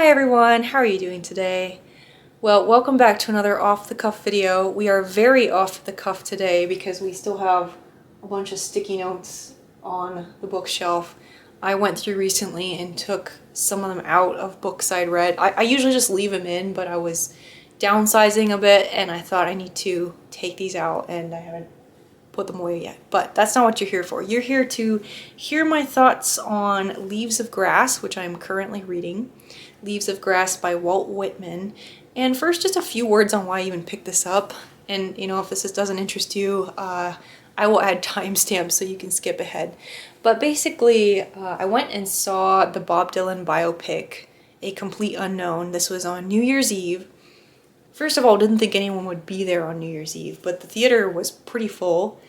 Hi everyone, how are you doing today? Well, welcome back to another off-the-cuff video. We are very off-the-cuff today because we still have a bunch of sticky notes on the bookshelf. I went through recently and took some of them out of books I'd read. I usually just leave them in, but I was downsizing a bit and I thought I need to take these out, and I haven't put them away yet. But that's not what you're here for. You're here to hear my thoughts on Leaves of Grass, which I'm currently reading. Leaves of Grass by Walt Whitman. And first, just a few words on why I even picked this up. And you know, if this doesn't interest you, I will add timestamps so you can skip ahead. But basically, I went and saw the Bob Dylan biopic, A Complete Unknown. This was on New Year's Eve. First of all, didn't think anyone would be there on New Year's Eve, but the theater was pretty full.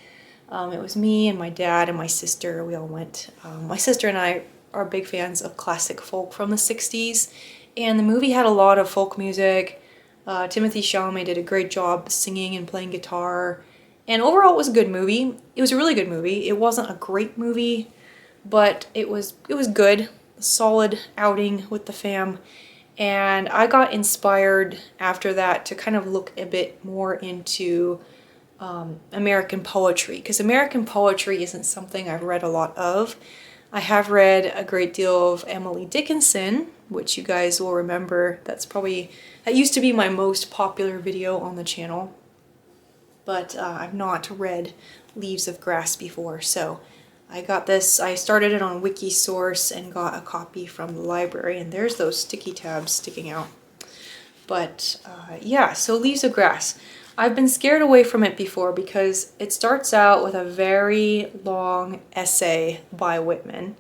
It was me and my dad and my sister. We all went. My sister and I are big fans of classic folk from the 60s, and the movie had a lot of folk music. Timothy Chalamet did a great job singing and playing guitar, and overall it was a good movie. It was a really good movie. It wasn't a great movie, but it was good. A solid outing with the fam. And I got inspired after that to kind of look a bit more into American poetry, because American poetry isn't something I've read a lot of. I have read a great deal of Emily Dickinson, which you guys will remember. That used to be my most popular video on the channel, but I've not read Leaves of Grass before, so I got this. I started it on Wikisource and got a copy from the library, and there's those sticky tabs sticking out. But yeah, so Leaves of Grass. I've been scared away from it before because it starts out with a very long essay by Whitman.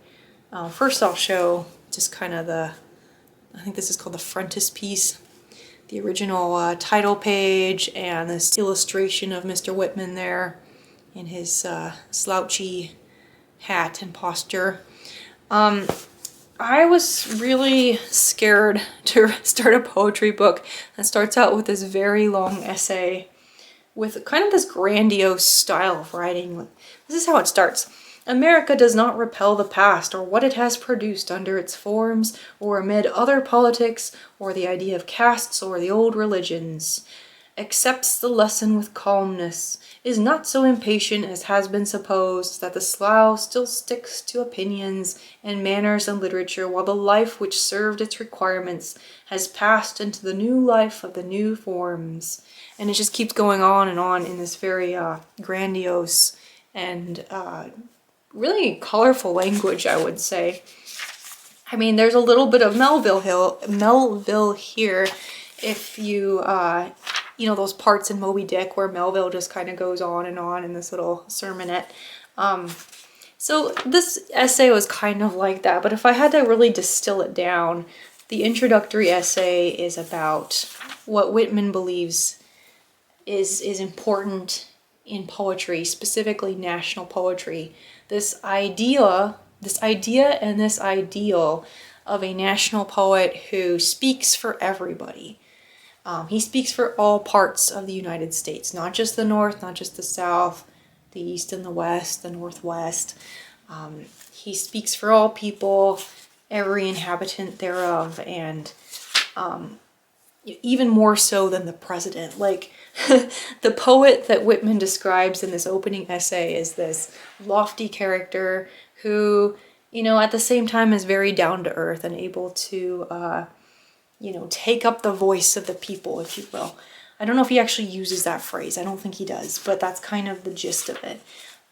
First I'll show just kind of I think this is called the frontispiece, the original title page, and this illustration of Mr. Whitman there in his slouchy hat and posture. I was really scared to start a poetry book that starts out with this very long essay with kind of this grandiose style of writing. This is how it starts. America does not repel the past or what it has produced under its forms or amid other politics or the idea of castes or the old religions. Accepts the lesson with calmness, is not so impatient as has been supposed, that the slough still sticks to opinions and manners and literature, while the life which served its requirements has passed into the new life of the new forms. And it just keeps going on in this very grandiose and really colorful language, I would say. I mean, there's a little bit of Melville here, if you you know, those parts in Moby Dick where Melville just kind of goes on in this little sermonette. So this essay was kind of like that, but if I had to really distill it down, the introductory essay is about what Whitman believes is important in poetry, specifically national poetry. This idea and this ideal of a national poet who speaks for everybody. He speaks for all parts of the United States, not just the North, not just the South, the East and the West, the Northwest. He speaks for all people, every inhabitant thereof, and even more so than the president. Like, the poet that Whitman describes in this opening essay is this lofty character who, you know, at the same time is very down to earth and able to you know, take up the voice of the people, if you will. I don't know if he actually uses that phrase. I don't think he does, but that's kind of the gist of it.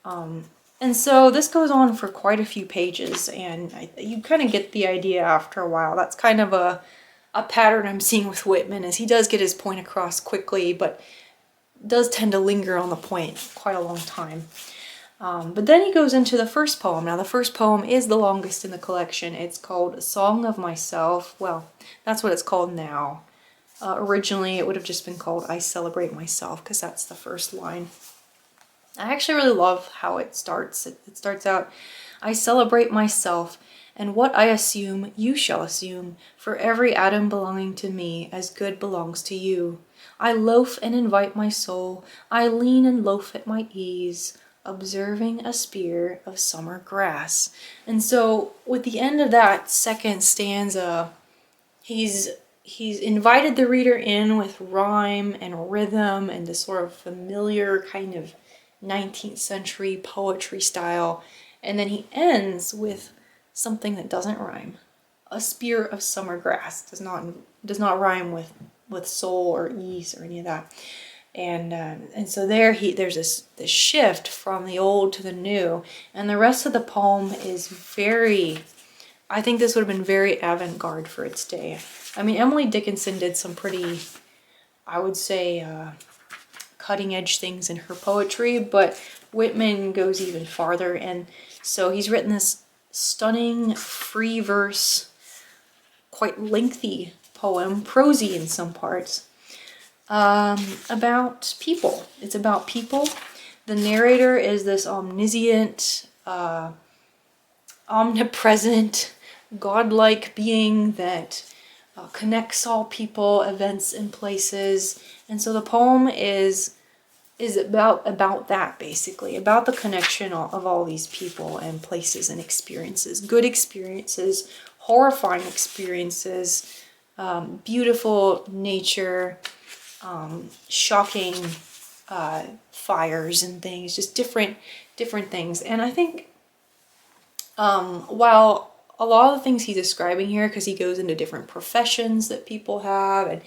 And so this goes on for quite a few pages, and you kind of get the idea after a while. That's kind of a pattern I'm seeing with Whitman, is he does get his point across quickly, but does tend to linger on the point quite a long time. But then he goes into the first poem. Now, the first poem is the longest in the collection. It's called Song of Myself. Well, that's what it's called now. Originally, it would have just been called I Celebrate Myself, because that's the first line. I actually really love how it starts. It starts out, I celebrate myself, and what I assume, you shall assume, for every atom belonging to me, as good belongs to you. I loaf and invite my soul. I lean and loaf at my ease, observing a spear of summer grass. And so with the end of that second stanza, He's invited the reader in with rhyme and rhythm and this sort of familiar kind of 19th century poetry style, and then he ends with something that doesn't rhyme. A spear of summer grass does not rhyme with soul or ease or any of that. And so there's this shift from the old to the new, and the rest of the poem is very, I think this would have been very avant-garde for its day. I mean, Emily Dickinson did some pretty, I would say, cutting-edge things in her poetry, but Whitman goes even farther, and so he's written this stunning free verse, quite lengthy poem, prosy in some parts, about people. It's about people. The narrator is this omniscient, omnipresent, godlike being that connects all people, events, and places. And so the poem is about that, basically, about the connection of all these people and places and experiences. Good experiences, horrifying experiences, beautiful nature, shocking fires and things, just different things. And I think while a lot of the things he's describing here, because he goes into different professions that people have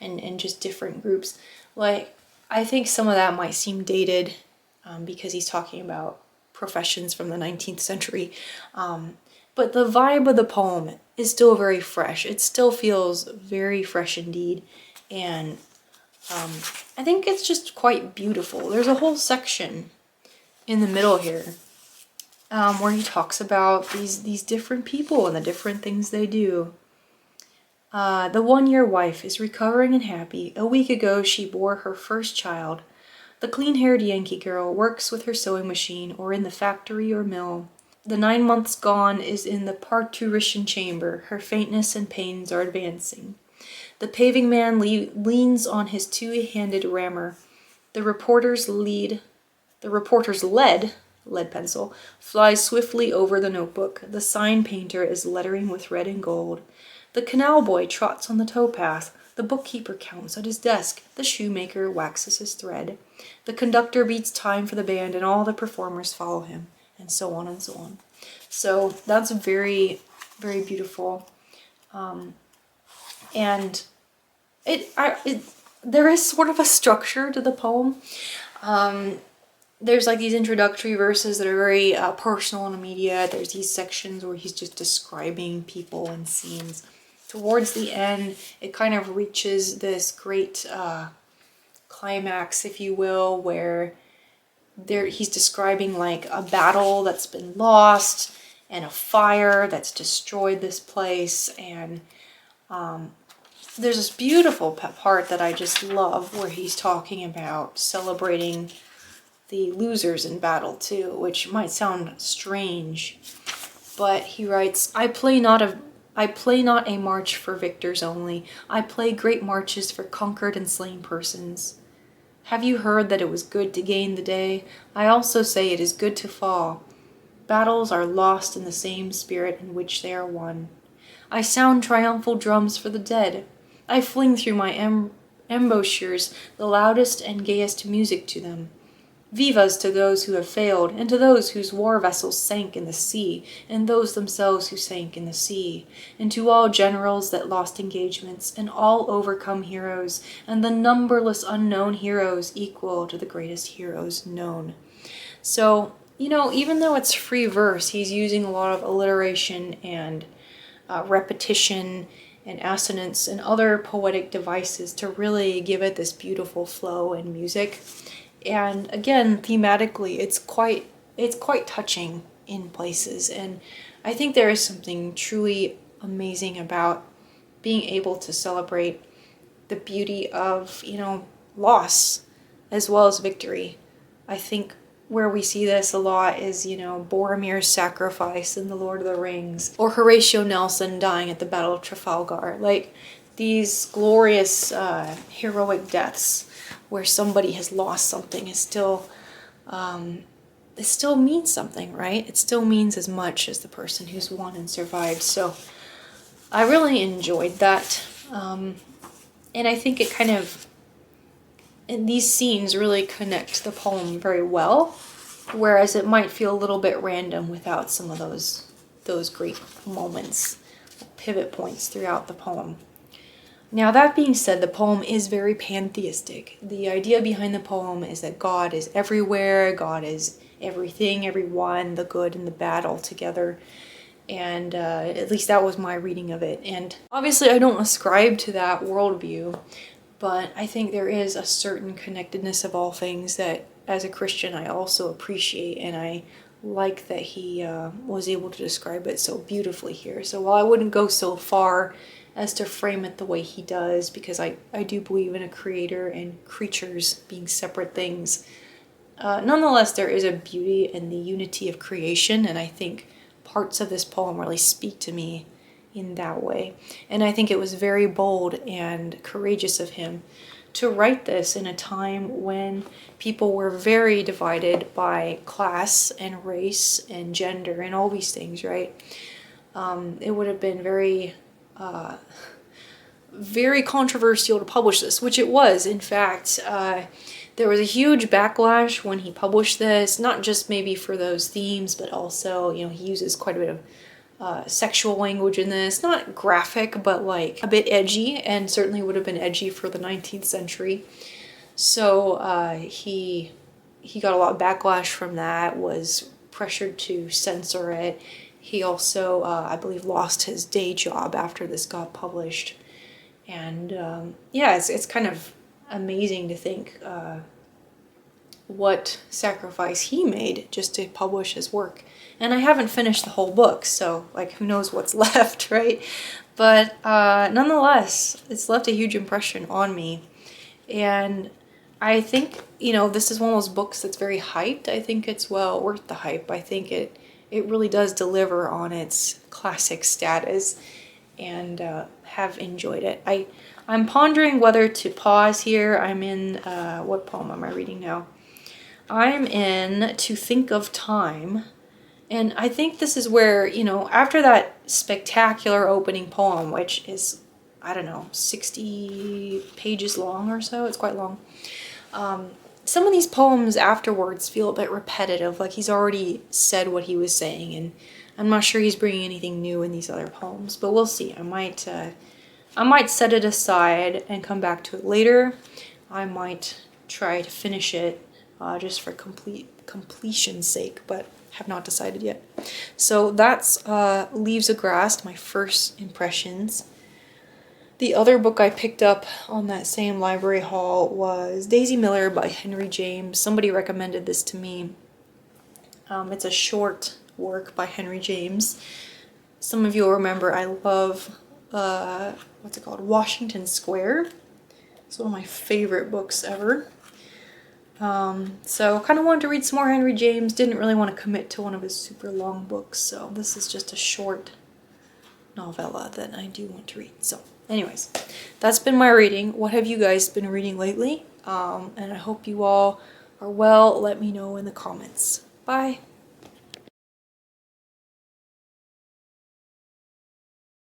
and just different groups, like, I think some of that might seem dated because he's talking about professions from the 19th century. But the vibe of the poem is still very fresh. It still feels very fresh indeed. And I think it's just quite beautiful. There's a whole section in the middle here where he talks about these different people and the different things they do. The one-year wife is recovering and happy. A week ago she bore her first child. The clean-haired Yankee girl works with her sewing machine or in the factory or mill. The 9 months gone is in the parturition chamber. Her faintness and pains are advancing. The paving man leans on his two-handed rammer. The reporter's lead pencil flies swiftly over the notebook. The sign painter is lettering with red and gold. The canal boy trots on the towpath. The bookkeeper counts at his desk. The shoemaker waxes his thread. The conductor beats time for the band, and all the performers follow him, and so on and so on. So that's very, very beautiful. And there is sort of a structure to the poem. There's like these introductory verses that are very personal and immediate. There's these sections where he's just describing people and scenes. Towards the end, it kind of reaches this great climax, if you will, where he's describing like a battle that's been lost and a fire that's destroyed this place. And there's this beautiful part that I just love where he's talking about celebrating the losers in battle too, which might sound strange, but he writes, I play not a march for victors only. I play great marches for conquered and slain persons. Have you heard that it was good to gain the day? I also say it is good to fall. Battles are lost in the same spirit in which they are won. I sound triumphal drums for the dead. I fling through my embouchures the loudest and gayest music to them. Vivas to those who have failed, and to those whose war vessels sank in the sea, and those themselves who sank in the sea, and to all generals that lost engagements, and all overcome heroes, and the numberless unknown heroes equal to the greatest heroes known. So, even though it's free verse, he's using a lot of alliteration and repetition and assonance and other poetic devices to really give it this beautiful flow and music. And again, thematically, it's quite touching in places. And I think there is something truly amazing about being able to celebrate the beauty of, loss as well as victory. I think where we see this a lot is, Boromir's sacrifice in The Lord of the Rings, or Horatio Nelson dying at the Battle of Trafalgar. Like, these glorious, heroic deaths where somebody has lost something is still, it still means something, right? It still means as much as the person who's won and survived. So I really enjoyed that. And I think it kind of, and these scenes really connect the poem very well, whereas it might feel a little bit random without some of those great moments, pivot points throughout the poem. Now, that being said, the poem is very pantheistic. The idea behind the poem is that God is everywhere, God is everything, everyone, the good and the bad all together. And at least that was my reading of it. And obviously I don't ascribe to that worldview, but I think there is a certain connectedness of all things that as a Christian I also appreciate, and I like that he was able to describe it so beautifully here. So while I wouldn't go so far as to frame it the way he does, because I do believe in a creator and creatures being separate things, nonetheless there is a beauty in the unity of creation, and I think parts of this poem really speak to me in that way. And I think it was very bold and courageous of him to write this in a time when people were very divided by class and race and gender and all these things, right? It would have been very, very controversial to publish this, which it was. In fact, there was a huge backlash when he published this, not just maybe for those themes, but also, you know, he uses quite a bit of sexual language in this. Not graphic, but like a bit edgy, and certainly would have been edgy for the 19th century. So he got a lot of backlash from that, was pressured to censor it. He also, I believe, lost his day job after this got published. And yeah, it's kind of amazing to think what sacrifice he made just to publish his work. And I haven't finished the whole book, so like who knows what's left, right? But nonetheless, it's left a huge impression on me. And I think, you know, this is one of those books that's very hyped. I think it's well worth the hype. I think it really does deliver on its classic status, and have enjoyed it. I'm pondering whether to pause here. I'm in, what poem am I reading now? I'm in To Think of Time. And I think this is where, you know, after that spectacular opening poem, which is, I don't know, 60 pages long or so, it's quite long. Some of these poems afterwards feel a bit repetitive, like he's already said what he was saying, and I'm not sure he's bringing anything new in these other poems, but we'll see. I might set it aside and come back to it later. I might try to finish it just for completion's sake, but have not decided yet. So that's Leaves of Grass, my first impressions. The other book I picked up on that same library haul was Daisy Miller by Henry James. Somebody recommended this to me. It's a short work by Henry James. Some of you will remember I love, what's it called? Washington Square. It's one of my favorite books ever. So kind of wanted to read some more Henry James. Didn't really want to commit to one of his super long books, so this is just a short novella that I do want to read. So anyways, that's been my reading. What have you guys been reading lately? And I hope you all are well. Let me know in the comments. Bye.